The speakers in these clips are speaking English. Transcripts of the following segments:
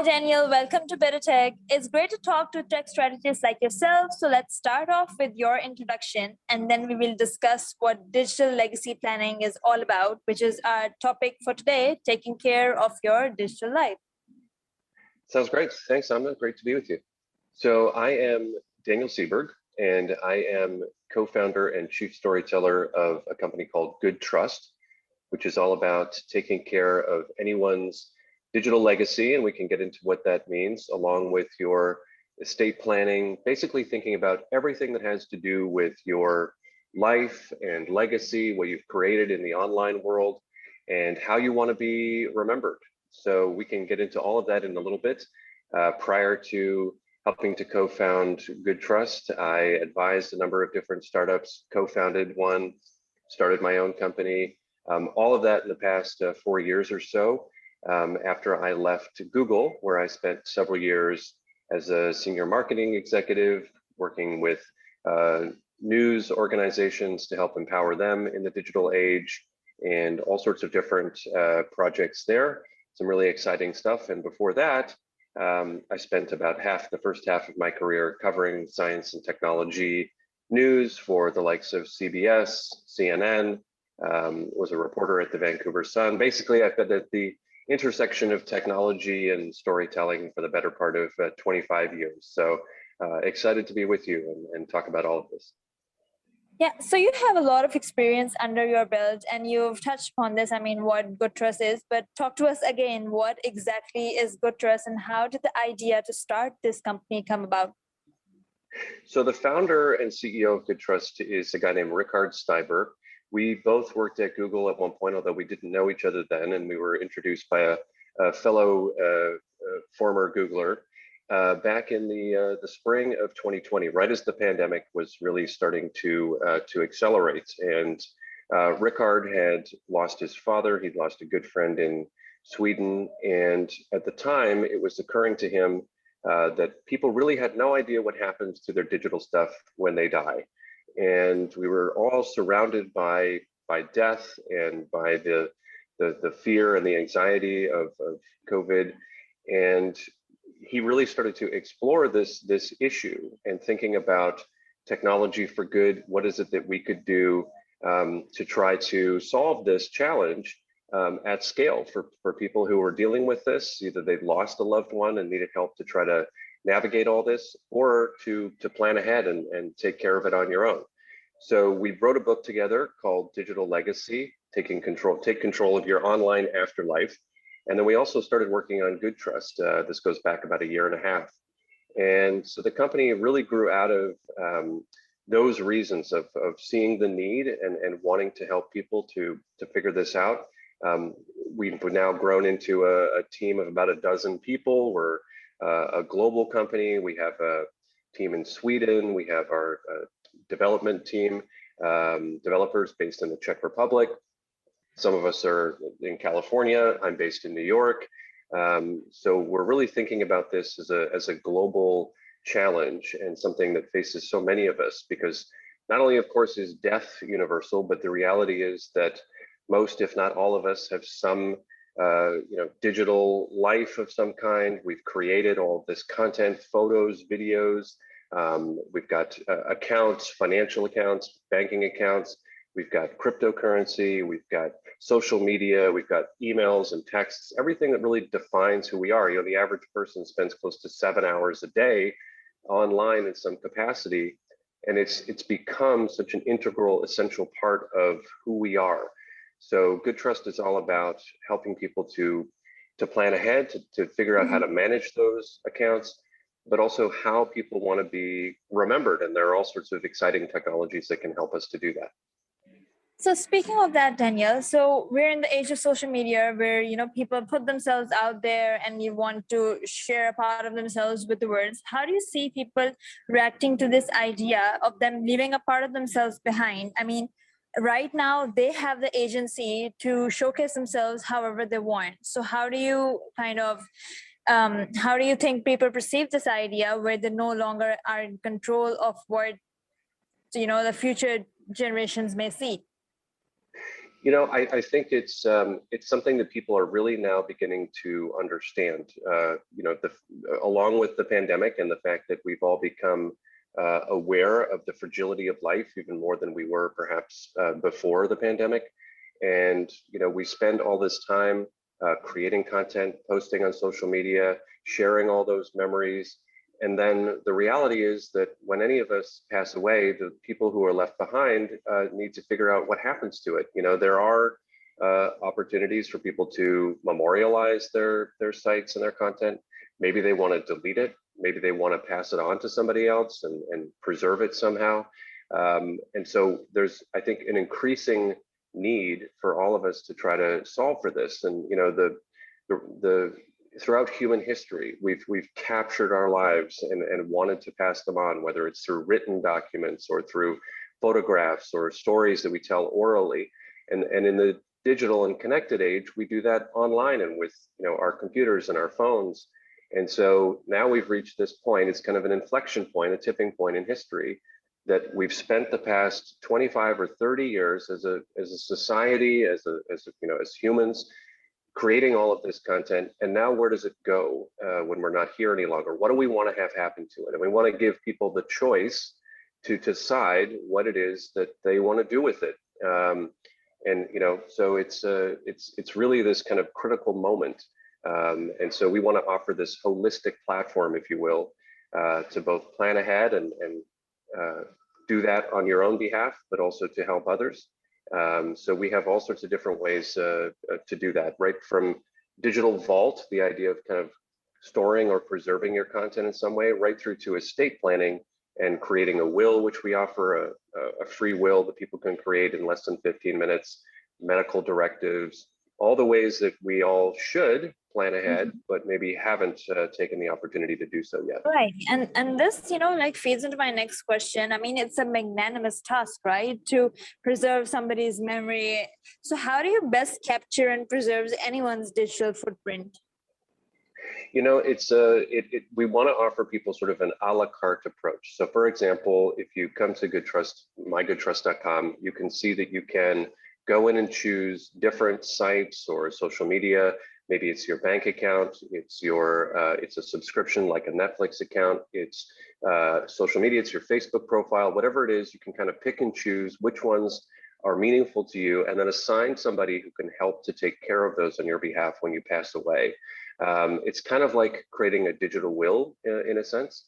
Daniel. Welcome to Better Tech. It's great to talk to tech strategists like yourself. So let's start off with your introduction, and then we will discuss what digital legacy planning is all about, which is our topic for today, taking care of your digital life. Sounds great. Thanks, Amna. Great to be with you. So I am Daniel Sieberg, and I am co-founder and chief storyteller of a company called GoodTrust, which is all about taking care of anyone's digital legacy, and we can get into what that means, along with your estate planning, basically thinking about everything that has to do with your life and legacy, what you've created in the online world, and how you want to be remembered. So we can get into all of that in a little bit. Prior to helping to co-found GoodTrust, I advised a number of different startups, co-founded one, started my own company, all of that in the past 4 years or so. After I left Google, where I spent several years as a senior marketing executive, working with news organizations to help empower them in the digital age, and all sorts of different projects there. Some really exciting stuff. And before that, I spent about the first half of my career covering science and technology news for the likes of CBS, CNN, was a reporter at the Vancouver Sun. Basically, I've been at the intersection of technology and storytelling for the better part of 25 years. So excited to be with you and talk about all of this. Yeah, so you have a lot of experience under your belt, and you've touched upon this, what GoodTrust is, but talk to us again, what exactly is GoodTrust and how did the idea to start this company come about? So the founder and CEO of GoodTrust is a guy named Richard Steiber. We both worked at Google at one point, although we didn't know each other then, and we were introduced by a fellow former Googler back in the spring of 2020, right as the pandemic was really starting to accelerate. And Richard had lost his father. He'd lost a good friend in Sweden. And at the time, it was occurring to him that people really had no idea what happens to their digital stuff when they die. And we were all surrounded by death and by the fear and the anxiety of COVID. And he really started to explore this issue and thinking about technology for good. What is it that we could do to try to solve this challenge at scale for people who were dealing with this? Either they'd lost a loved one and needed help to try to navigate all this, or to plan ahead and take care of it on your own. So we wrote a book together called Digital Legacy, Take Control of Your Online Afterlife. And then we also started working on GoodTrust. This goes back about 1.5 years. And so the company really grew out of those reasons of seeing the need and wanting to help people to figure this out. We've now grown into a team of about 12 people. We're a global company. We have a team in Sweden. We have our development team, developers based in the Czech Republic. Some of us are in California. I'm based in New York. So we're really thinking about this as a global challenge and something that faces so many of us, because not only, of course, is death universal, but the reality is that most, if not all of us, have some digital life of some kind. We've created all this content, photos, videos. We've got accounts, financial accounts, banking accounts. We've got cryptocurrency. We've got social media. We've got emails and texts, everything that really defines who we are. The average person spends close to 7 hours a day online in some capacity. And it's become such an integral, essential part of who we are. So GoodTrust is all about helping people to plan ahead, to figure out how to manage those accounts, but also how people want to be remembered. And there are all sorts of exciting technologies that can help us to do that. So speaking of that, Daniel, so we're in the age of social media where, people put themselves out there and you want to share a part of themselves with the words. How do you see people reacting to this idea of them leaving a part of themselves behind? Right now they have the agency to showcase themselves however they want. So how do you how do you think people perceive this idea where they no longer are in control of what, the future generations may see? I think it's something that people are really now beginning to understand. Along with the pandemic and the fact that we've all become aware of the fragility of life even more than we were perhaps before the pandemic. And we spend all this time creating content, posting on social media, sharing all those memories. And then the reality is that when any of us pass away, the people who are left behind need to figure out what happens to it. There are opportunities for people to memorialize their sites and their content. Maybe they want to delete it. Maybe they want to pass it on to somebody else and preserve it somehow. And so there's, I think, an increasing need for all of us to try to solve for this. And the throughout human history, we've captured our lives and wanted to pass them on, whether it's through written documents or through photographs or stories that we tell orally. And in the digital and connected age, we do that online and with our computers and our phones. And so now we've reached this point. It's kind of an inflection point, a tipping point in history, that we've spent the past 25 or 30 years as a society, as humans, creating all of this content. And now where does it go when we're not here any longer? What do we want to have happen to it? And we want to give people the choice to decide what it is that they want to do with it. So it's really this kind of critical moment. And so we want to offer this holistic platform, if you will, to both plan ahead and do that on your own behalf, but also to help others. So we have all sorts of different ways to do that, right from digital vault, the idea of kind of storing or preserving your content in some way, right through to estate planning and creating a will, which we offer a free will that people can create in less than 15 minutes, medical directives, all the ways that we all should plan ahead, but maybe haven't taken the opportunity to do so yet. Right. And this, feeds into my next question. I mean, it's a magnanimous task, right? To preserve somebody's memory. So how do you best capture and preserve anyone's digital footprint? We want to offer people sort of an a la carte approach. So for example, if you come to GoodTrust, mygoodtrust.com, you can see that you can go in and choose different sites or social media. Maybe it's your bank account, it's a subscription like a Netflix account, it's social media, it's your Facebook profile, whatever it is, you can kind of pick and choose which ones are meaningful to you and then assign somebody who can help to take care of those on your behalf when you pass away. It's kind of like creating a digital will in a sense.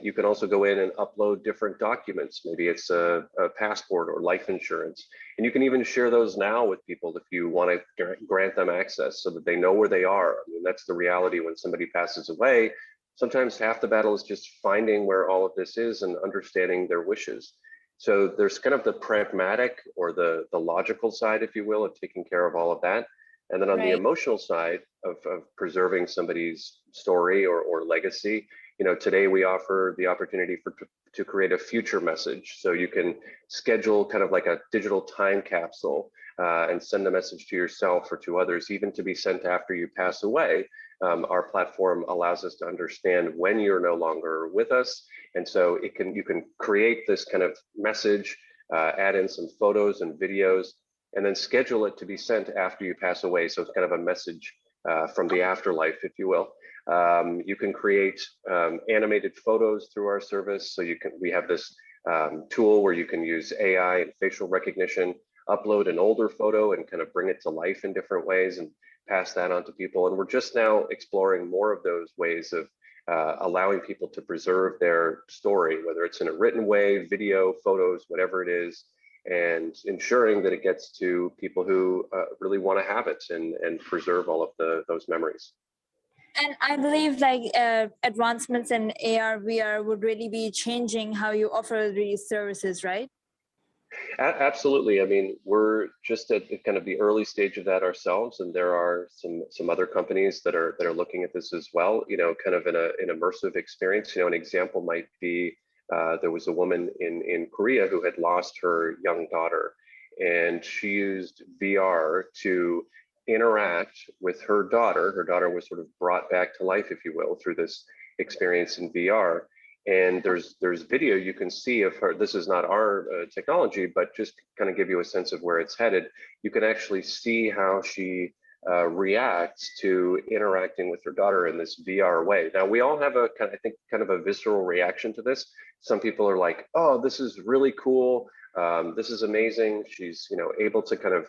You can also go in and upload different documents. Maybe it's a passport or life insurance. And you can even share those now with people if you want to grant them access so that they know where they are. I mean, that's the reality when somebody passes away. Sometimes half the battle is just finding where all of this is and understanding their wishes. So there's kind of the pragmatic or the logical side, if you will, of taking care of all of that. And then on the emotional side of preserving somebody's story or legacy, today we offer the opportunity to create a future message. So you can schedule kind of like a digital time capsule and send a message to yourself or to others, even to be sent after you pass away. Our platform allows us to understand when you're no longer with us. And so you can create this kind of message, add in some photos and videos, and then schedule it to be sent after you pass away. So it's kind of a message from the afterlife, if you will. You can create animated photos through our service. So we have this tool where you can use AI and facial recognition, upload an older photo and kind of bring it to life in different ways and pass that on to people. And we're just now exploring more of those ways of allowing people to preserve their story, whether it's in a written way, video, photos, whatever it is, and ensuring that it gets to people who really want to have it and preserve all of those memories. And I believe advancements in AR, VR would really be changing how you offer these services, right? Absolutely. I mean, we're just at kind of the early stage of that ourselves, and there are some other companies that are looking at this as well. Kind of an immersive experience. An example might be there was a woman in Korea who had lost her young daughter, and she used VR to interact with her daughter. Her daughter was sort of brought back to life, if you will, through this experience in VR. And there's video you can see of her. This is not our technology, but just kind of give you a sense of where it's headed. You can actually see how she reacts to interacting with her daughter in this VR way. Now, we all have I think kind of a visceral reaction to this. Some people are like, "Oh, this is really cool. This is amazing." She's, able to kind of,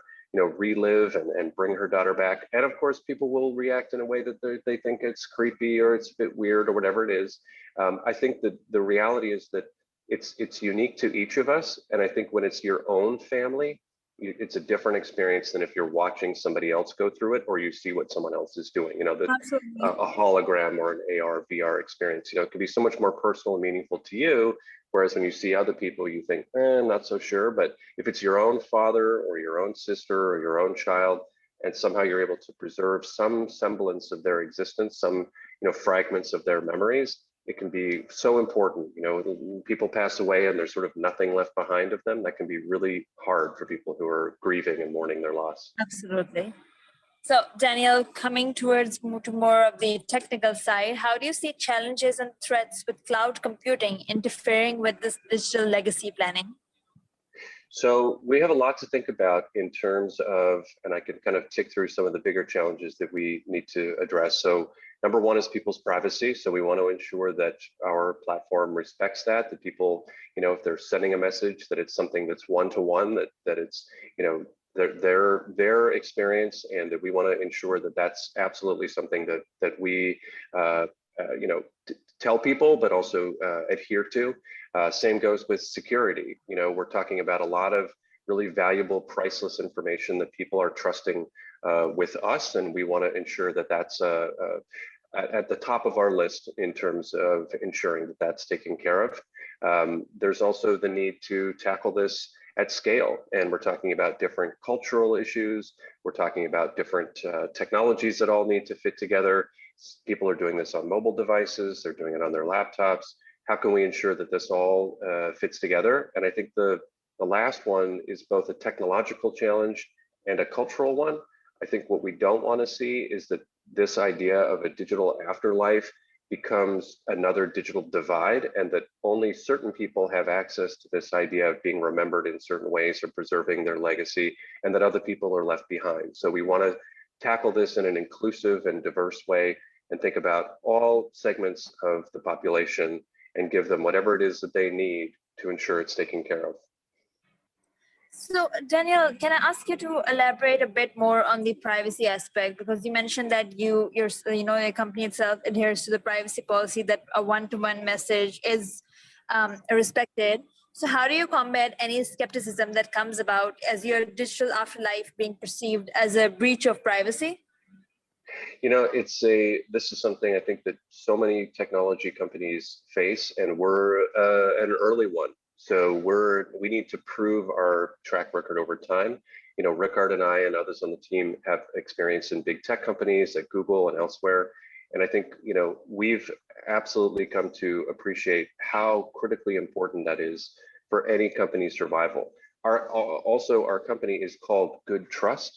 relive and bring her daughter back. And of course, people will react in a way that they think it's creepy or it's a bit weird or whatever it is. I think that the reality is that it's unique to each of us. And I think when it's your own family, it's a different experience than if you're watching somebody else go through it or you see what someone else is doing. Absolutely. A hologram or an AR, VR experience, it can be so much more personal and meaningful to you. Whereas when you see other people, you think, not so sure. But if it's your own father or your own sister or your own child, and somehow you're able to preserve some semblance of their existence, some, fragments of their memories, it can be so important. People pass away and there's sort of nothing left behind of them. That can be really hard for people who are grieving and mourning their loss. Absolutely. So, Daniel, coming towards to more of the technical side, how do you see challenges and threats with cloud computing interfering with this digital legacy planning? So we have a lot to think about in terms of, and I can kind of tick through some of the bigger challenges that we need to address. So number one is people's privacy. So we want to ensure that our platform respects that people, if they're sending a message, that it's something that's one-to-one, that it's, their experience, and that we want to ensure that that's absolutely something that we tell people, but also adhere to. Same goes with security. We're talking about a lot of really valuable, priceless information that people are trusting with us, and we want to ensure that that's at the top of our list in terms of ensuring that that's taken care of. There's also the need to tackle this at scale, and we're talking about different cultural issues. We're talking about different technologies that all need to fit together. People are doing this on mobile devices, they're doing it on their laptops. How can we ensure that this all fits together? And I think the last one is both a technological challenge and a cultural one. I think what we don't want to see is that this idea of a digital afterlife becomes another digital divide, and that only certain people have access to this idea of being remembered in certain ways or preserving their legacy, and that other people are left behind. So we want to tackle this in an inclusive and diverse way and think about all segments of the population and give them whatever it is that they need to ensure it's taken care of. So, Daniel, can I ask you to elaborate a bit more on the privacy aspect? Because you mentioned that your company itself adheres to the privacy policy that a one-to-one message is respected. So, how do you combat any skepticism that comes about as your digital afterlife being perceived as a breach of privacy? This is something I think that so many technology companies face, and we're an early one. So we need to prove our track record over time. Rickard and I and others on the team have experience in big tech companies at Google and elsewhere. And I think, we've absolutely come to appreciate how critically important that is for any company's survival. Our company is called GoodTrust,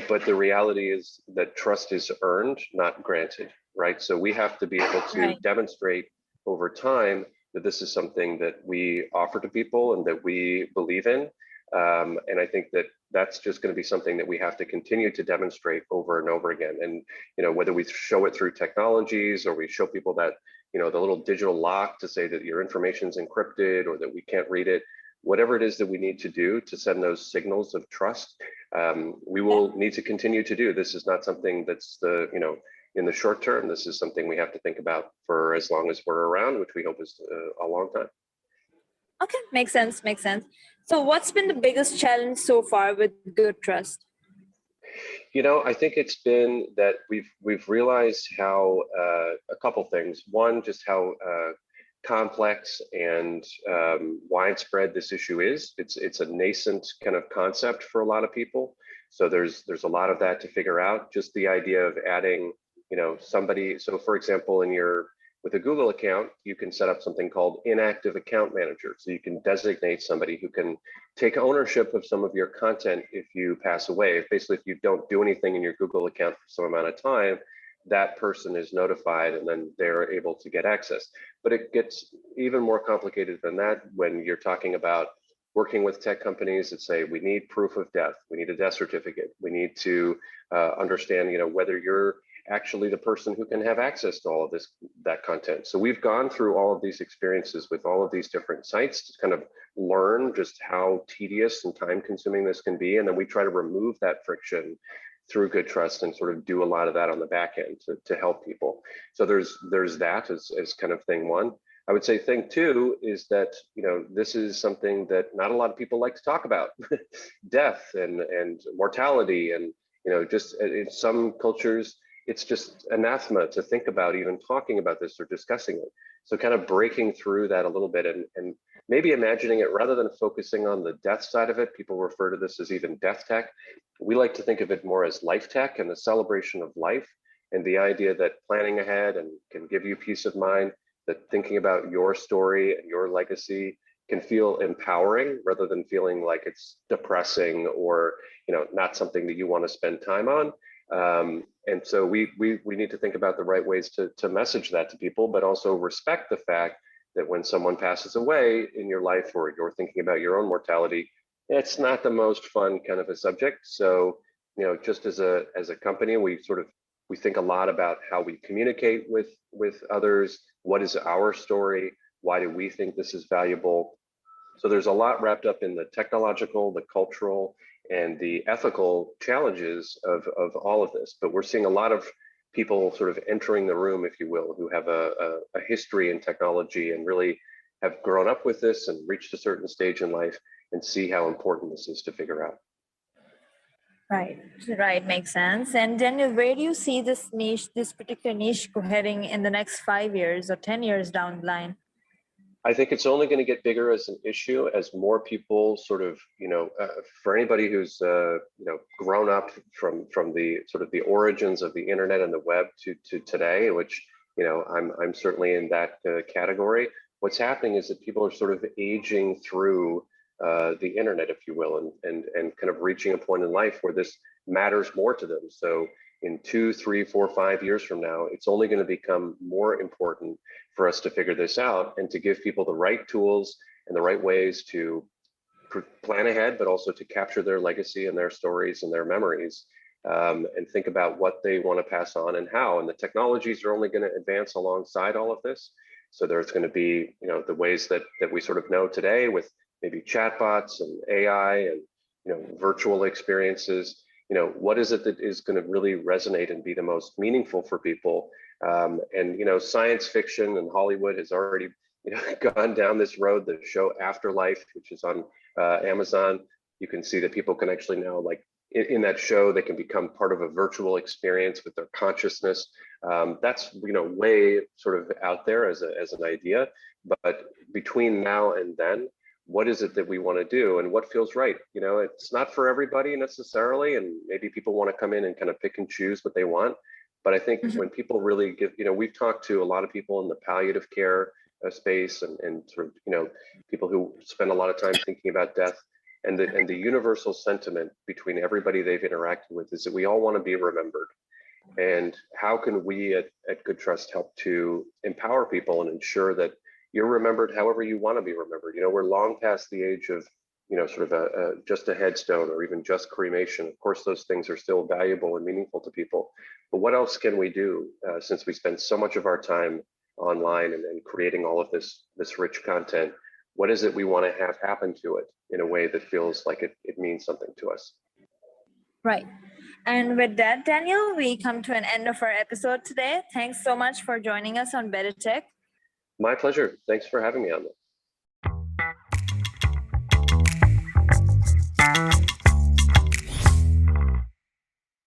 but the reality is that trust is earned, not granted, right? So we have to be able to demonstrate over time that this is something that we offer to people and that we believe in. And I think that that's just going to be something that we have to continue to demonstrate over and over again. And, whether we show it through technologies or we show people that, the little digital lock to say that your information is encrypted or that we can't read it, whatever it is that we need to do to send those signals of trust, we will need to continue to do. This is not something that's in the short term. This is something we have to think about for as long as we're around, which we hope is a long time. Okay, makes sense. So what's been the biggest challenge so far with GoodTrust? I think it's been that we've realized how a couple things. One, just how complex and widespread this issue is. It's a nascent kind of concept for a lot of people. So there's a lot of that to figure out. Just the idea of adding, somebody. So for example, with a Google account, you can set up something called inactive account manager. So you can designate somebody who can take ownership of some of your content if you pass away. Basically, if you don't do anything in your Google account for some amount of time, that person is notified and then they're able to get access. But it gets even more complicated than that when you're talking about working with tech companies that say, we need proof of death, we need a death certificate, we need to understand, whether you're actually the person who can have access to all of that content. So we've gone through all of these experiences with all of these different sites to kind of learn just how tedious and time consuming this can be. And then we try to remove that friction through GoodTrust and sort of do a lot of that on the back end to help people. So there's that as kind of thing one. I would say thing two is that, this is something that not a lot of people like to talk about, death and mortality. And, just in some cultures, it's just anathema to think about even talking about this or discussing it. So kind of breaking through that a little bit and maybe imagining it rather than focusing on the death side of it. People refer to this as even death tech. We like to think of it more as life tech and the celebration of life, and the idea that planning ahead and can give you peace of mind, that thinking about your story and your legacy can feel empowering rather than feeling like it's depressing or not something that you want to spend time on. And so we need to think about the right ways to message that to people, but also respect the fact that when someone passes away in your life or you're thinking about your own mortality, it's not the most fun kind of a subject. So, just as a company, we think a lot about how we communicate with others. What is our story? Why do we think this is valuable? So there's a lot wrapped up in the technological, the cultural, and the ethical challenges of all of this. But we're seeing a lot of people sort of entering the room, if you will, who have a history in technology and really have grown up with this and reached a certain stage in life and see how important this is to figure out. Right, makes sense. And Daniel, where do you see this particular niche heading in the next 5 years or 10 years down the line? I think it's only going to get bigger as an issue as more people sort of, for anybody who's, grown up from the sort of the origins of the internet and the web to today, which, I'm certainly in that category. What's happening is that people are sort of aging through the internet, if you will, and kind of reaching a point in life where this matters more to them. So in 2, 3, 4, 5 years from now, it's only going to become more important for us to figure this out and to give people the right tools and the right ways to plan ahead, but also to capture their legacy and their stories and their memories, and think about what they want to pass on and how. And the technologies are only going to advance alongside all of this. So there's going to be, the ways that we sort of know today with maybe chatbots and AI and, virtual experiences. What is it that is going to really resonate and be the most meaningful for people? And science fiction and Hollywood has already gone down this road. The show Afterlife, which is on Amazon, you can see that people can actually now, like in that show, they can become part of a virtual experience with their consciousness. That's way sort of out there as an idea. But between now and then, what is it that we want to do and what feels right? It's not for everybody necessarily, and maybe people want to come in and kind of pick and choose what they want. But I think when people really give, we've talked to a lot of people in the palliative care space and sort of, people who spend a lot of time thinking about death, and the universal sentiment between everybody they've interacted with is that we all want to be remembered. And how can we at GoodTrust help to empower people and ensure that you're remembered however you want to be remembered? We're long past the age of, sort of just a headstone or even just cremation. Of course, those things are still valuable and meaningful to people. But what else can we do since we spend so much of our time online and creating all of this rich content? What is it we want to have happen to it in a way that feels like it means something to us? Right. And with that, Daniel, we come to an end of our episode today. Thanks so much for joining us on Better Tech. My pleasure. Thanks for having me on this.